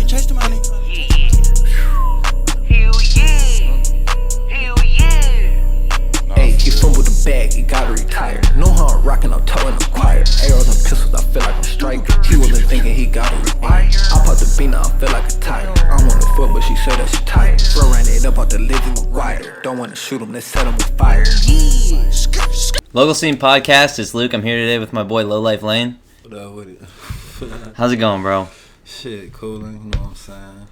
chase the money. Hey, he fumbled the bag, he gotta retire. No harm rocking, I'm towing the choir. Arrows and pistols, I feel like I'm striking. He wasn't thinking he gotta retire. I popped the bean, now I feel like a tire. I want the foot, but she said that she tired. Bro ran it up out the Lizzie McGuire. Don't wanna shoot him, let's set him with fire. Local Scene Podcast, it's Luke. I'm here today with my boy LoLifeLane. What up with it? How's it going, bro? Shit, cooling, you know what I'm saying?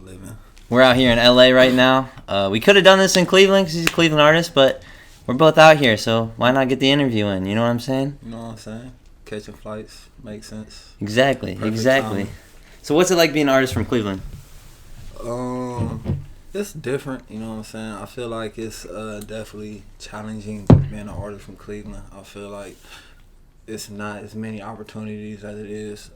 Living. We're out here in LA right now. We could have done this in Cleveland because he's a Cleveland artist, but we're both out here, so why not get the interview in? You know what I'm saying? You know what I'm saying? Catching flights, makes sense. Exactly, Perfect exactly. timing. So what's it like being an artist from Cleveland? It's different, you know what I'm saying? I feel like it's definitely challenging being an artist from Cleveland. I feel like it's not as many opportunities as it is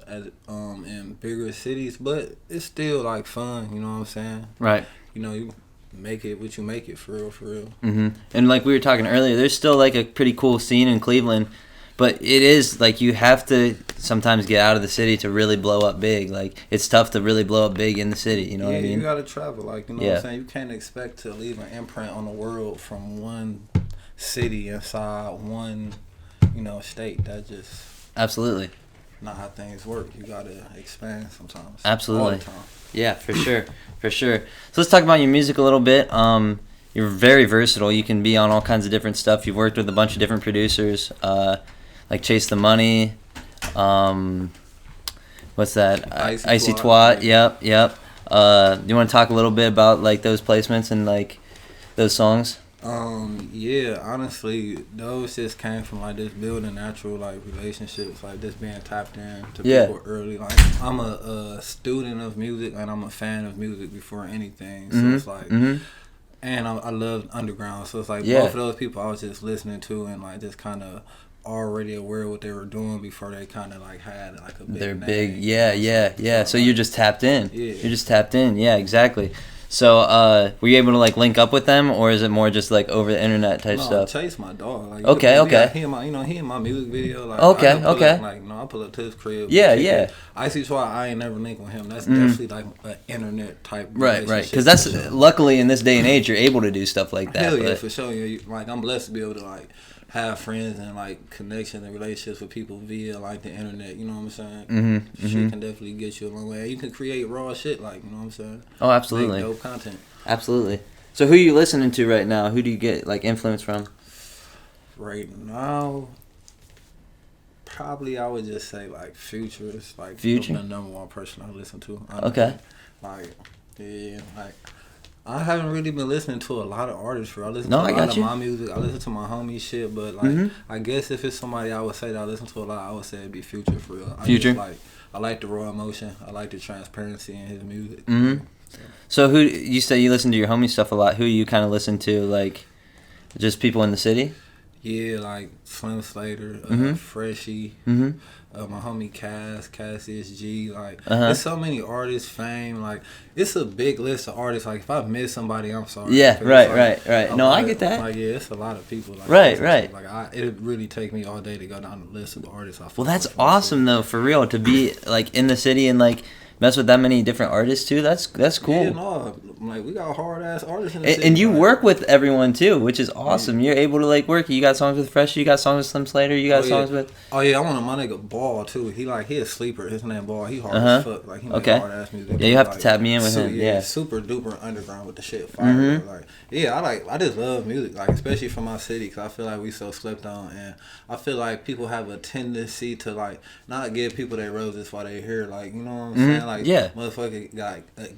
in bigger cities, but it's still like fun, you know what I'm saying? Right. You know, you make it what you make it, for real, for real. Mm-hmm. And like we were talking earlier, there's still like a pretty cool scene in Cleveland, but it is like you have to sometimes get out of the city to really blow up big. Like it's tough to really blow up big in the city, you know what I mean? You gotta travel, like, you know what I'm saying? You can't expect to leave an imprint on the world from one city inside one, you know, state. That just Absolutely. not how things work. You gotta expand sometimes. Absolutely. All the time. Yeah, for sure, for sure. So let's talk about your music a little bit. You're very versatile. You can be on all kinds of different stuff. You've worked with a bunch of different producers, like Chase the Money. What's that? Icy Twat. Yep. Do you want to talk a little bit about like those placements and like those songs? Yeah, honestly, those just came from like this building natural like relationships, like just being tapped in to people early. Like I'm a student of music and I'm a fan of music before anything. So it's like, and I love underground. So it's like both of those people I was just listening to and like just kind of already aware of what they were doing before they kind of like had like a big They're name. big, yeah. So you're just tapped in. Yeah. You're just tapped in. Yeah, exactly. So, were you able to like link up with them, or is it more just like over the internet type stuff? Chase my dog. Like, Okay. He in my music video. Like, Okay. I pull up to his crib. Yeah. Icy Twat, I ain't never linked with him. That's definitely like an internet type. Right. Because that's luckily in this day and age, you're able to do stuff like that. Hell yeah, for sure. Like I'm blessed to be able to like have friends and like connections and relationships with people via like the internet, you know what I'm saying? Shit can definitely get you a long way. You can create raw shit, like, you know what I'm saying? Oh, absolutely. Make dope content. Absolutely. So who are you listening to right now? Who do you get like influence from? Right now, probably I would just say like Future is like Future? the number one person I listen to. Honestly. Okay. Like, yeah, like I haven't really been listening to a lot of artists. I listen No, to a I lot got of you. my music. I listen to my homie shit, but like I guess if it's somebody I would say that I listen to a lot, I would say it'd be Future for real. Future? I like the raw emotion. I like the transparency in his music. So who you say you listen to your homie stuff a lot? Who you kind of listen to, like just people in the city? Yeah, like Slim Slater, Freshie, my homie Cassie SG. Like, there's so many artists, Fame. Like, it's a big list of artists. Like, if I've missed somebody, I'm sorry. Yeah, right. No, I get that. Like, yeah, it's a lot of people. Like, Right. Like, it'd really take me all day to go down the list of artists. Well, that's awesome though, for real, to be like in the city and like mess with that many different artists too. That's cool. Yeah, no, like we got hard ass artists in the city. And you like, work with everyone too, which is awesome. You're able to like work. You got songs with Freshie. You got songs with Slim Slater. You got songs with. Oh yeah, I want my nigga Ball too. He a sleeper. His name Ball. He hard as fuck. Like he make hard ass music. Yeah, you have like, to tap me in with him. Yeah. Super duper underground with the shit. Fire. Like I just love music. Like especially from my city, cause I feel like we so slept on, and I feel like people have a tendency to like not give people their roses while they here. Like you know what I'm saying? Like motherfucker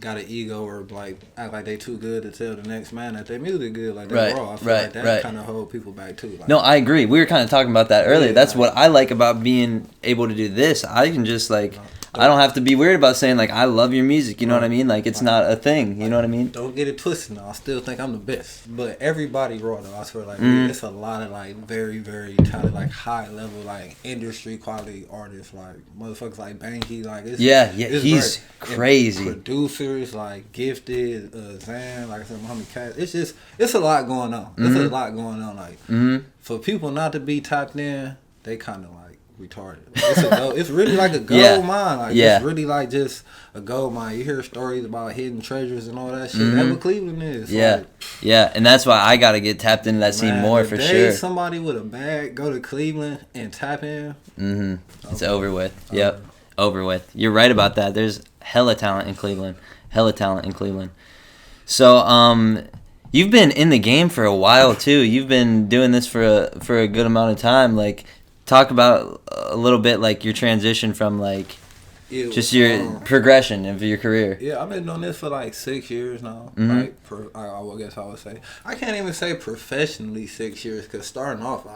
got an ego or like act like they too good to tell the next man that their music good. Like they're raw. I feel like that kind of hold people back too. Like, no, I agree. We were kind of talking about that earlier. That's what I like about being able to do this. I can just like I don't have to be weird about saying like I love your music. You know what I mean? Like it's not a thing. You know what I mean? Don't get it twisted. Now I still think I'm the best, but everybody raw though. I swear, like it's a lot of like very very talented, like high level, like industry quality artists, like motherfuckers like Banky. Like it's it's he's great. crazy. And producers like Gifted, Zan, like I said, my homie Cat. It's a lot going on. It's a lot going on. Like for people not to be tapped in, they kind of like retarded. It's really like a gold mine. Like it's really like just a gold mine. You hear stories about hidden treasures and all that shit. That's what Cleveland is. Yeah, and that's why I gotta get tapped into that scene more for sure. Somebody with a bag go to Cleveland and tap in. It's over with. Yep, over with. You're right about that. There's hella talent in Cleveland. So, you've been in the game for a while too. You've been doing this for a good amount of time. Like, talk about a little bit like your transition from like just your progression of your career. Yeah, I've been doing this for like 6 years now. Like, I guess I would say I can't even say professionally 6 years because starting off,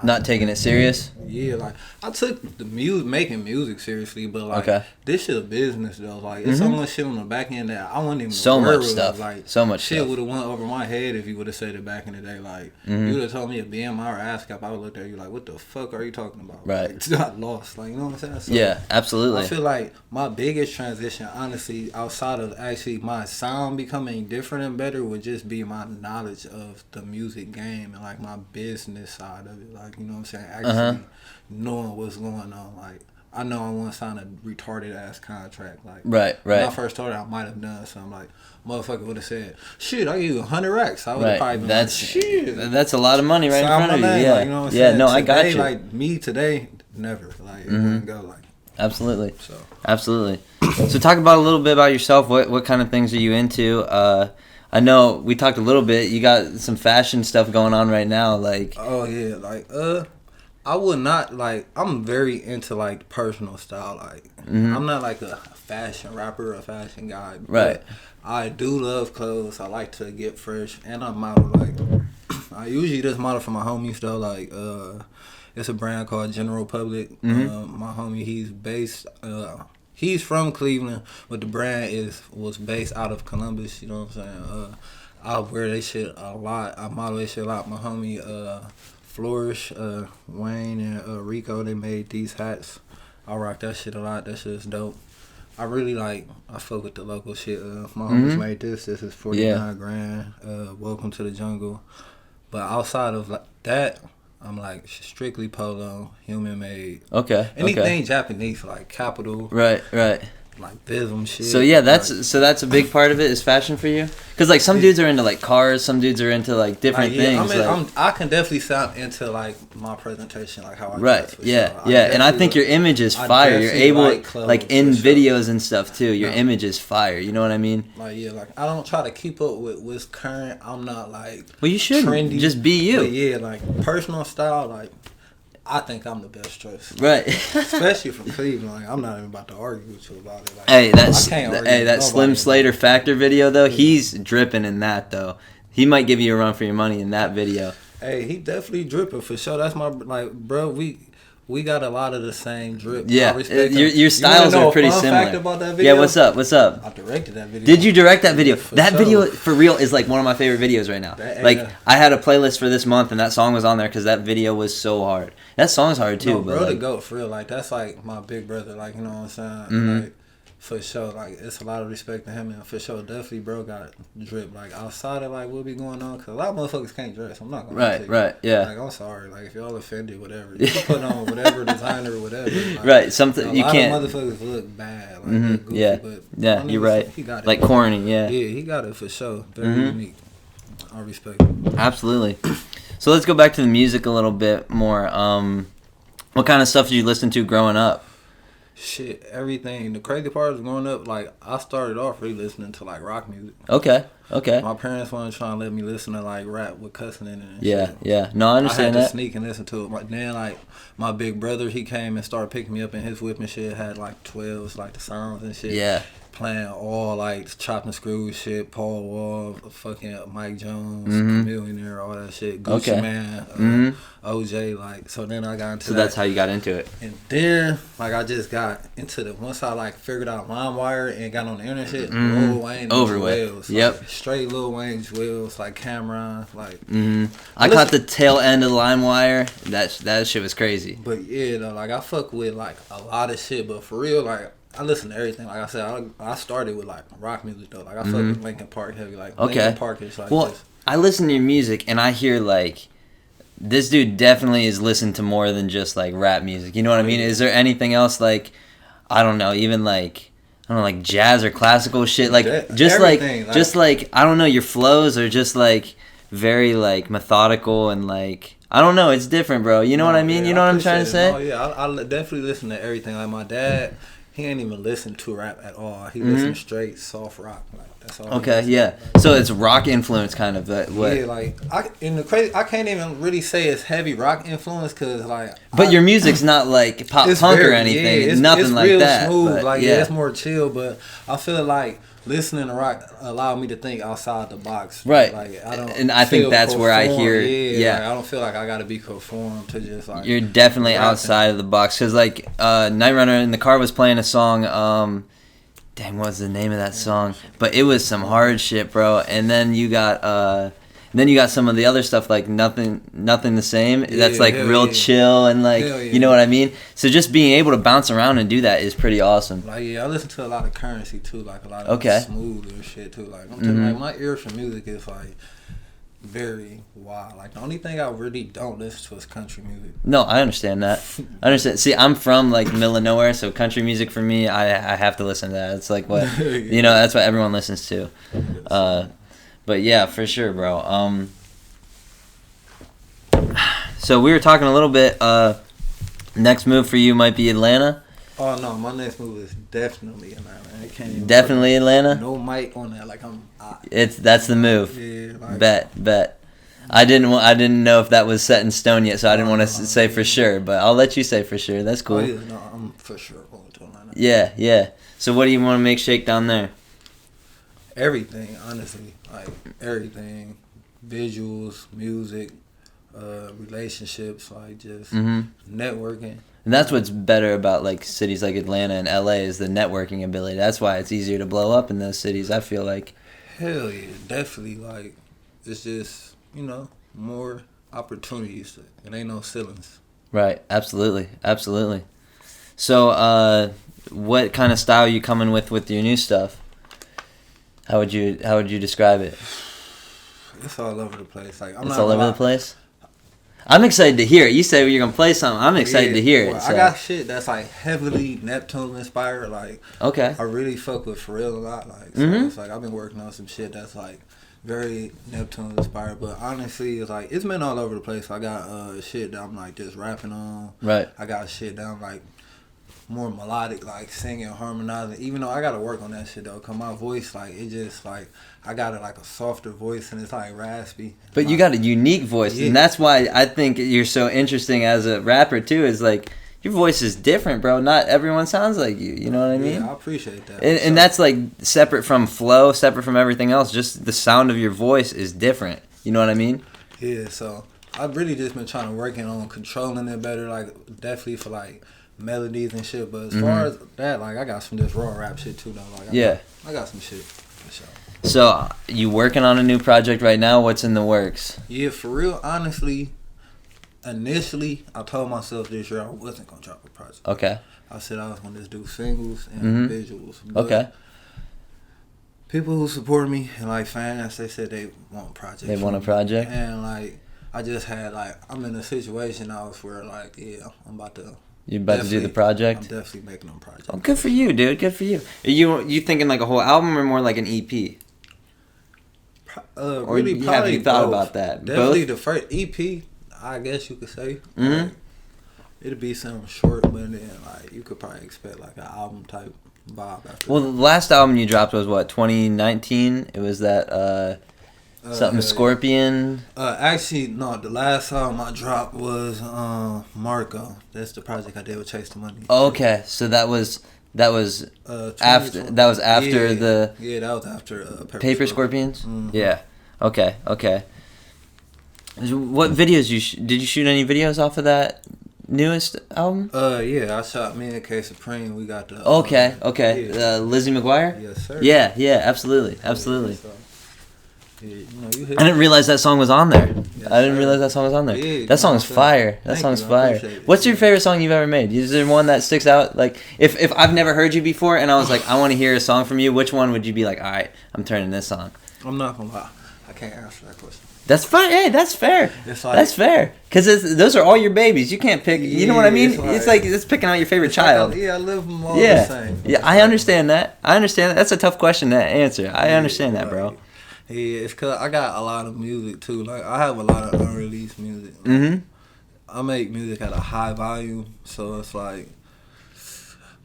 Not taking it serious? Yeah, like, I took the making music seriously, but, like, this shit a business, though. Like, it's so much shit on the back end that I wasn't even so aware much of. stuff. Like, so much shit stuff. would have went over my head if you would have said it back in the day. Like, you would have told me a BMI or ASCAP, I would look at you like, what the fuck are you talking about? Right. Like, got lost. Like, you know what I'm saying? So, yeah, absolutely. I feel like my biggest transition, honestly, outside of actually my sound becoming different and better, would just be my knowledge of the music game and, like, my business side of it. Like, you know what I'm saying? Actually knowing what's going on. Like, I know I want to sign a retarded ass contract. Like, right. When I first started, I might have done something like, motherfucker would have said, shit, I give you 100 racks. I would have probably been like, shit. That's a lot of money right in front of you. Yeah, like, you know what I'm saying? No, today, I got you. Like, me today, never. Like, it wouldn't go like. Absolutely. Absolutely. So talk about a little bit about yourself. What kind of things are you into? I know we talked a little bit. You got some fashion stuff going on right now. Like, oh yeah, like I would not like. I'm very into like personal style. Like, I'm not like a fashion rapper or a fashion guy. But I do love clothes. I like to get fresh, and I model. Like, I usually just model for my homies though. Like, it's a brand called General Public. My homie, he's based. He's from Cleveland, but the brand was based out of Columbus. You know what I'm saying? I wear that shit a lot. I model that shit a lot. My homie, Flourish, Wayne, and Rico, they made these hats. I rock that shit a lot. That shit is dope. I really I fuck with the local shit. My homies made this. This is 49 grand. Welcome to the jungle. But outside of that, I'm like strictly polo, human made. Anything Japanese, like Capital. Right. Like Vism shit. So yeah, that's a big part of it is fashion for you. Because like some dudes are into like cars, some dudes are into like different things. I can definitely sound into like my presentation, like how I dress, and I think your image is fire. You're able like in videos and stuff too. Your image is fire. You know what I mean? Like I don't try to keep up with what's current. I'm not like you shouldn't. Trendy. Just be you. But like personal style, like. I think I'm the best choice. Right. Especially from Cleveland. Like, I'm not even about to argue with you about it. Like, that Slim Slater Factor video, though, he's dripping in that, though. He might give you a run for your money in that video. Hey, he definitely dripping for sure. That's my, like, bro, we got a lot of the same drip. Yeah, your styles are pretty similar. Fact about that video? Yeah, what's up? I directed that video. Did you direct that video? That video, for real, is like one of my favorite videos right now. I had a playlist for this month, and that song was on there because that video was so hard. That song's hard too. No, bro, the GOAT, for real. Like, that's like my big brother. Like, you know what I'm saying? Like, for sure, like, it's a lot of respect to him, and for sure, definitely, bro, got drip. Like, outside of, like, what be going on, because a lot of motherfuckers can't dress. I'm not going to Right, yeah. Like, I'm sorry. Like, if y'all offended, whatever. You can put on whatever designer or whatever. Like, right, something, you can't. A lot of motherfuckers look bad. Like, look goofy, but you're right. He got it. Like, corny, yeah. Yeah, he got it for sure. Very unique. I respect it. Absolutely. So let's go back to the music a little bit more. What kind of stuff did you listen to growing up? Shit, everything. The crazy part is growing up, like, I started off really listening to, like, rock music. Okay. My parents weren't trying to let me listen to, like, rap with cussing in it and shit. Yeah. No, I understand that. I had to sneak and listen to it. But then, like, my big brother, he came and started picking me up in his whip and shit. Had, like, 12s, like, the sounds and shit. Yeah. Playing all, like, Chopped and Screwed shit, Paul Wall, fucking Mike Jones, Chameleonaire, all that shit, Gucci Man, OJ, like, so then I got into that. So that's how you got into it. And then, like, I just got into the, once I, like, figured out LimeWire and got on the internet shit, Lil Wayne, over with. Yep. Like, straight Lil Wayne, Jewels, like, Cameron, like. I caught the tail end of LimeWire. That shit was crazy. But, yeah, though, like, I fuck with, like, a lot of shit, but for real, like, I listen to everything. Like I said, I started with like rock music though. Like I fuck with Linkin Park heavy. Like Linkin Park is like. Well, I listen to your music and I hear like this dude definitely is listened to more than just like rap music. You know what I mean? Is there anything else like, I don't know, even like, I don't know, like jazz or classical shit? Like just like I don't know, your flows are just like very like methodical and like, I don't know, it's different, bro. You know what I mean? You know what I'm trying to say? Oh yeah, I definitely listen to everything. Like my dad, he ain't even listen to rap at all. He listen straight soft rock. Like that's all. Okay, yeah. So it's rock influence kind of that way. Yeah, like I can't even really say it's heavy rock influence because like. But your music's not like pop punk or anything. Yeah, it's nothing it's like real that. Smooth. But, like it's more chill. But I feel like listening to rock allowed me to think outside the box. Right. Like I think that's where I hear. Yeah. Like, I don't feel like I gotta be conformed to just like. You're definitely outside of the box because like Night Runner in the car was playing a song. Dang, what was the name of that song? But it was some hard shit, bro. And then you got some of the other stuff like nothing the same. That's like real chill and like you know what I mean. So just being able to bounce around and do that is pretty awesome. Like I listen to a lot of Currency too, like a lot of smoother shit too. Like I'm telling you, like my ear for music is like very wild. Like the only thing I really don't listen to is country music. No, I understand that. I understand. See, I'm from like middle of nowhere, so country music for me, I have to listen to that. It's like what you know. That's what everyone listens to. But yeah, for sure, bro. So we were talking a little bit. Next move for you might be Atlanta. Oh no, my next move is definitely Atlanta. I can't even definitely Atlanta. No mic on that. Like that's the move. Yeah, like, bet. I didn't know if that was set in stone yet, so I didn't want to say for sure. But I'll let you say for sure. That's cool. Oh yeah, no, I'm for sure going to Atlanta. Yeah. So what do you want to make shake down there? Everything, honestly, like everything, visuals, music, relationships, like just networking. And that's what's better about like cities like Atlanta and LA is the networking ability. That's why it's easier to blow up in those cities, I feel like. Hell yeah, definitely. Like it's just, more opportunities. It ain't no ceilings. Right, absolutely. So what kind of style are you coming with your new stuff? How would you describe it? It's all over the place. Like it's all over the place. I'm excited to hear it. You said you're gonna play something. I'm excited to hear it. Well, so. I got shit that's like heavily Neptune inspired. Like okay, I really fuck with Pharrell a lot. Like so it's like I've been working on some shit that's like very Neptune inspired. But honestly, it's like it's been all over the place. I got shit that I'm like just rapping on. Right. I got shit that I'm like more melodic, like singing, harmonizing. Even though I gotta work on that shit though, cause my voice like it just like I got like a softer voice and it's like raspy. But you got a unique voice, and that's why I think you're so interesting as a rapper too. Is like your voice is different, bro. Not everyone sounds like you. You know what I mean? Yeah, I appreciate that. And that's like separate from flow, separate from everything else. Just the sound of your voice is different. You know what I mean? Yeah. So I've really just been trying to working on controlling it better. Like definitely for like melodies and shit, but as far as that, like I got some just raw rap shit too though. Like I got some shit for sure. So you working on a new project right now? What's in the works? Yeah, for real, honestly, initially I told myself this year I wasn't gonna drop a project. Okay. I said I was gonna just do singles and visuals. But okay. People who support me and like fans, they said they want a project. They want a project? And like I just had like I'm in a situation now where like I'm about to. You about to do the project? I'm definitely making them project. Oh, good for you, dude. Good for you. Are you thinking like a whole album or more like an EP? Or really, have you thought about that? Definitely both? The first EP, I guess you could say. Like, it'd be something short, but then like you could probably expect like an album type vibe after. Well, the last album you dropped was what, 2019? It was that something Scorpion. Actually, no. The last album I dropped was Marco. That's the project I did with Chase the Money. Oh, okay, so that was after the that was after Paper Scorpions. Yeah. Okay. What videos did you shoot any videos off of that newest album? Yeah, I shot me and K Supreme. We got the okay. Yeah. Lizzie McGuire. Yes, sir. Yeah, absolutely. So, yeah, I didn't realize that song was on there. Yes, I didn't realize that song was on there. Yeah, that song is fire. That song's fire. What's your favorite song you've ever made? Is there one that sticks out? Like, if I've never heard you before and I was like, I want to hear a song from you, which one would you be like, all right, I'm turning this on? I'm not gonna lie, I can't answer that question. That's fine. Hey, that's fair. It's like, that's fair. Because those are all your babies. You can't pick. You know what I mean? It's like it's picking out your favorite child. Like, I live them all the same. Yeah, I understand that. That's a tough question to answer. I understand that, bro. Yeah, it's because I got a lot of music too. Like, I have a lot of unreleased music. Mm-hmm. I make music at a high volume, so it's like,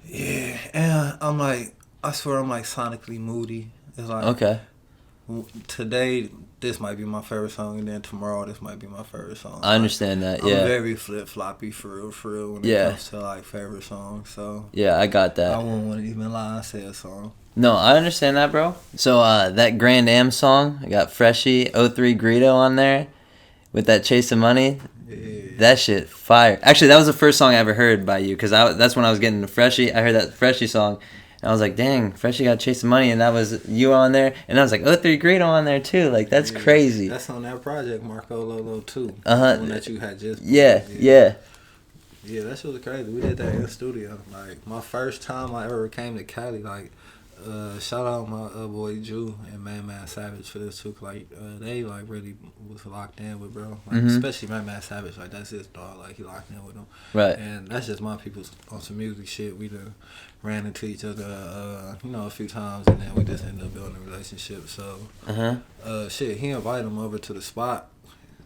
yeah. And I'm like, I swear I'm like sonically moody. It's like, okay. Today, this might be my favorite song, and then tomorrow, this might be my favorite song. I understand that, yeah. I'm very flip-floppy for real, when it comes to, like, favorite songs, so. Yeah, I got that. I won't want to even lie and say a song. No, I understand that, bro. So, that Grand Am song, I got Freshie, 03 Greedo on there, with that Chase of Money. Yeah. That shit, fire. Actually, that was the first song I ever heard by you, because that's when I was getting the Freshie. I heard that Freshie song. And I was like, dang, Freshie got Chasing Money, and that was you on there. And I was like, 03 Greedo on there, too. Like, that's crazy. That's on that project, Marco Lolo, too. Uh-huh. The one that you had just put. Yeah. Yeah, that shit was crazy. We did that in the studio. Like, my first time I ever came to Cali, like, shout out my boy Jew and Man Savage for this, too. Like, they, like, really was locked in with, bro. Like, especially Man Savage. Like, that's his dog. Like, he locked in with him. Right. And that's just my people on some music shit. We done ran into each other, a few times, and then we just ended up building a relationship. So, shit, he invited him over to the spot.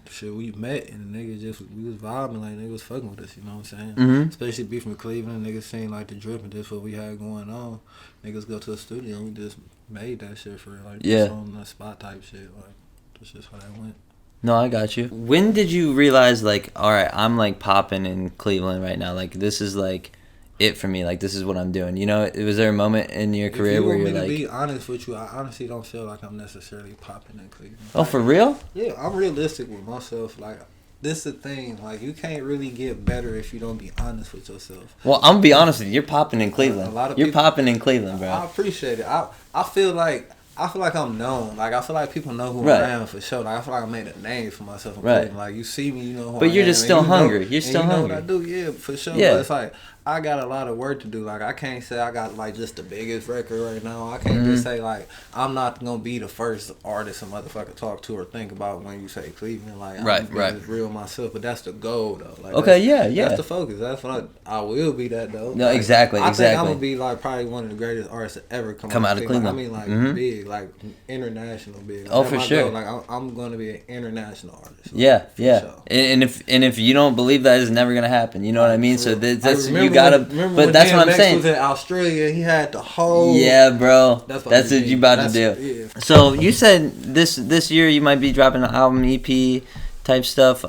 Shit, we met, and the nigga we was vibing, like, niggas was fucking with us, you know what I'm saying? Mm-hmm. Especially beef from Cleveland, niggas seen, like, the drip, and that's what we had going on. Niggas go to the studio, and we just made that shit for, like, just on the spot type shit. Like, that's just how that went. No, I got you. When did you realize, like, all right, I'm, like, popping in Cleveland right now? Like, this is, like, it for me. Like, this is what I'm doing. You know, was there a moment in your career where you're like... To be honest with you, I honestly don't feel like I'm necessarily popping in Cleveland. Oh, for real? Yeah, I'm realistic with myself. Like, this is the thing. Like, you can't really get better if you don't be honest with yourself. Well, I'm gonna be honest with you. You're popping in Cleveland. You're popping in Cleveland, bro. I appreciate it. I feel like I'm known. Like, I feel like people know who I am for sure. Like, I feel like I made a name for myself in Cleveland. Like, you see me, you know who I am. But you're just still hungry. You're still hungry. You know what I do, yeah, for sure. Yeah. But it's like, I got a lot of work to do. Like, I can't say I got, like, just the biggest record right now. I can't just say, like, I'm not going to be the first artist a motherfucker talk to or think about when you say Cleveland. Like, I'm being real myself. But that's the goal, though. Like, that's the focus. That's what I will be that, though. No, like, exactly. I think I'm going to be, like, probably one of the greatest artists to ever come out of Cleveland. Like, I mean, like, big, like, international big. Like, for sure. Goal. Like, I'm going to be an international artist. Like, yeah. Sure. And if you don't believe that, it's never going to happen. You know what I mean? So that's you got to... But that's what I'm saying. Was in Australia. He had the whole. Yeah, bro. That's what you about to do. Yeah. So you said this year you might be dropping an album, EP type stuff.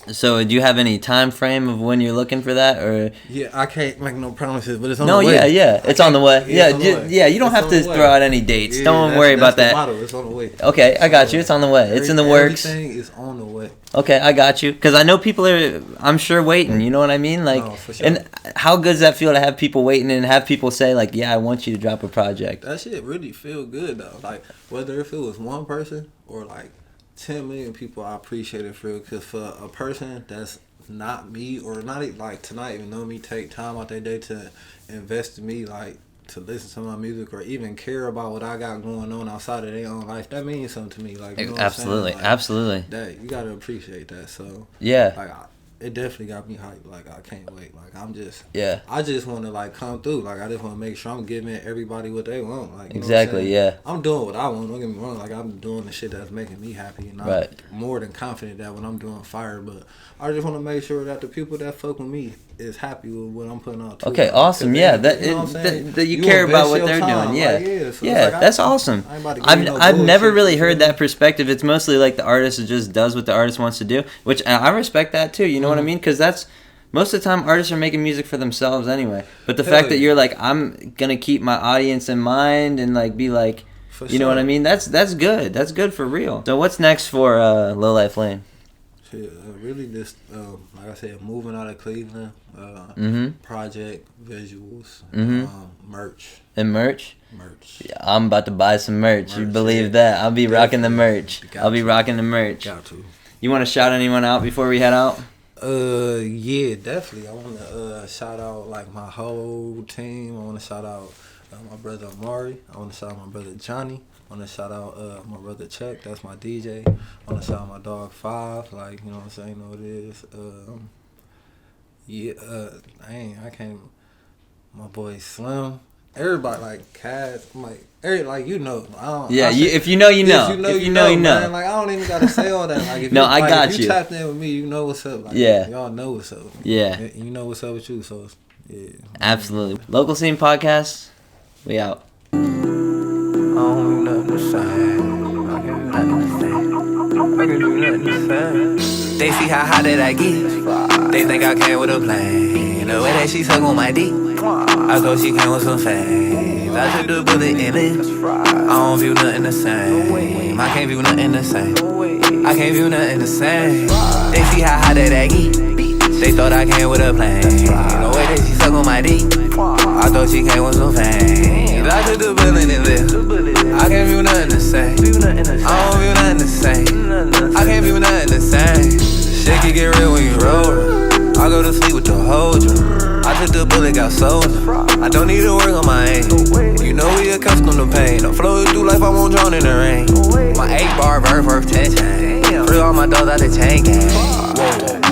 So do you have any time frame of when you're looking for that, or? Yeah, I can't make no promises, but it's on the way. No, yeah, it's on the way. Yeah, you don't have to throw out any dates. Yeah, don't worry about that. Motto. It's on the way. Okay, I got you. It's on the way. It's in the works. Everything is on the way. Okay, I got you. Because I know people are, I'm sure, waiting. You know what I mean? Like, no, for sure. And how good does that feel to have people waiting and have people say, like, yeah, I want you to drop a project? That shit really feel good, though. Like, whether if it was one person or, like, 10 million people, I appreciate it for real. Because for a person that's not me or not like to not even know me, take time out their day to invest in me, like to listen to my music or even care about what I got going on outside of their own life, that means something to me. Like, you know absolutely, like, absolutely. That you gotta appreciate that. So yeah, like it definitely got me hyped. Like, I can't wait. Like, I just want to, like, come through. Like, I just want to make sure I'm giving everybody what they want. Like, you exactly, know yeah. I'm doing what I want. Don't get me wrong. Like, I'm doing the shit that's making me happy. And I'm more than confident that when I'm doing fire. But I just want to make sure that the people that fuck with me is happy with what I'm putting out, too. Okay, awesome. Yeah, that you care about what they're doing. Yeah, like, so like, that's awesome. I've never really heard that perspective. It's mostly like the artist just does what the artist wants to do, which I respect that too. You know what I mean? Because that's most of the time artists are making music for themselves anyway. But the fact that you're like, I'm gonna keep my audience in mind and like be like, you know what I mean? That's good. That's good for real. So what's next for LoLifeLane? Really just like I said, moving out of Cleveland, project, visuals, merch. And merch? Yeah, I'm about to buy some merch. You believe that? I'll be rocking the merch. I'll be rocking the merch. Got to. You want to shout anyone out before we head out? Yeah, definitely. I want to shout out like my whole team. I want to shout out my brother Amari. I want to shout out my brother Johnny. I want to shout out my brother Chuck. That's my DJ. I want to shout out my dog Five. Like, you know what I'm saying? You know what it is. I can't. My boy Slim. Everybody like Cat. I'm like, you know. If you know, you know. If you know, you know. Man. Like, I don't even gotta say all that. Like, if no, you, I got if you. you tapped in with me, you know what's up. Like, yeah. Y'all know what's up. Yeah. You know what's up with you. So, yeah. Absolutely. Local Scene Podcast. We out. I don't do nothing to say. I can do nothing to say. I can do nothing to say. They see how high that I get. They think I came with a plane. The way that she suck on my dick, I thought she came with some fame. I took the bullet in it. I don't view nothing the same. I can't view nothing the same. I can't view nothing the same. They see how high that I get. They thought I came with a plane. The way that she suck on my dick, I thought she came with some fame. I took the bullet and live. I can't view nothing to say. I don't view nothing to say. I can't view nothing to say. Shit can get real when you roll. I go to sleep with the whole drum. I took the bullet, got sold. I don't need to work on my aim. You know we accustomed to pain. I'm flowing through life, I won't drown in the rain. My 8-bar verse worth 10 chain. Free all my dogs out the chain gang. Whoa.